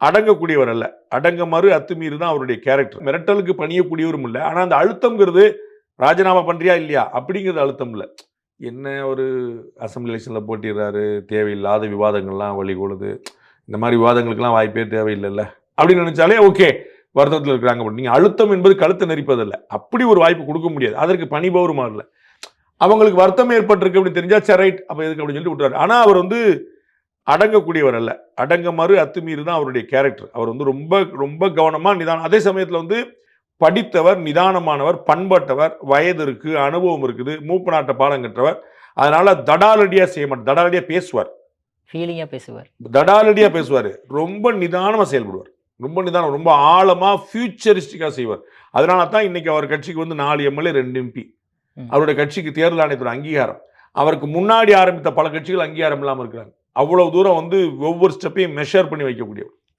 அடங்கக்கூடியவர் அல்ல. அடங்க மறு அத்துமீறு தான் அவருடைய கேரக்டர். மிரட்டலுக்கு பணியக்கூடியவரும் இல்ல. ஆனா அந்த அழுத்தம்ங்கிறது ராஜினாமா பண்றியா இல்லையா அப்படிங்கிறது அழுத்தம் இல்ல. என்ன ஒரு அசெம்பிளி எலெக்ஷன்ல போட்டிடுறாரு, தேவையில்லாத விவாதங்கள்லாம் வழிகொள்ளுது. இந்த மாதிரி விவாதங்களுக்கெல்லாம் வாய்ப்பே தேவையில்லைல்ல அப்படின்னு நினைச்சாலே ஓகே, வருத்தத்தில் இருக்கிறாங்க. நீங்க அழுத்தம் என்பது கழுத்தை நெரிப்பதில்லை. அப்படி ஒரு வாய்ப்பு கொடுக்க முடியாது. அதற்கு பணிபவருமா இல்லை. அவங்களுக்கு வருத்தம் ஏற்பட்டிருக்கு அப்படின்னு தெரிஞ்சா சரி ரைட் அப்ப எதுக்கு அப்படின்னு சொல்லிட்டு விட்டுறாரு. ஆனா அவர் வந்து அடங்கக்கூடியவர் அல்ல. அடங்க மறு அத்துமீறு தான் அவருடைய கேரக்டர். அவர் வந்து ரொம்ப ரொம்ப கவனமா நிதானம். அதே சமயத்தில் வந்து படித்தவர், நிதானமானவர், பண்பட்டவர், வயது இருக்கு, அனுபவம் இருக்குது, மூப்பு நாட்ட பாடம் கற்றவர். அதனால தடாலடியா செய்ய மாட்டார். தடாலடியா பேசுவார், ஃபீலிங்கா பேசுவார், தடாலடியா பேசுவார். ரொம்ப நிதானமா செயல்படுவார். ரொம்ப நிதானம், ரொம்ப ஆழமா ஃபியூச்சரிஸ்டிக்கா செய்வார். அதனால தான் இன்னைக்கு அவர் கட்சிக்கு வந்து 4 எம்எல்ஏ 2 எம்பி. அவருடைய கட்சிக்கு தேர்தல் ஆணையத்தோட அங்கீகாரம். அவருக்கு முன்னாடி ஆரம்பித்த பல கட்சிகள் அங்கீகாரம் இல்லாமல் இருக்கிறாங்க. அவ்வளவு தூரம் வந்து ஒவ்வொரு ஸ்டெப்பையும் மெஷர் பண்ணி வைக்கக்கூடியவர்.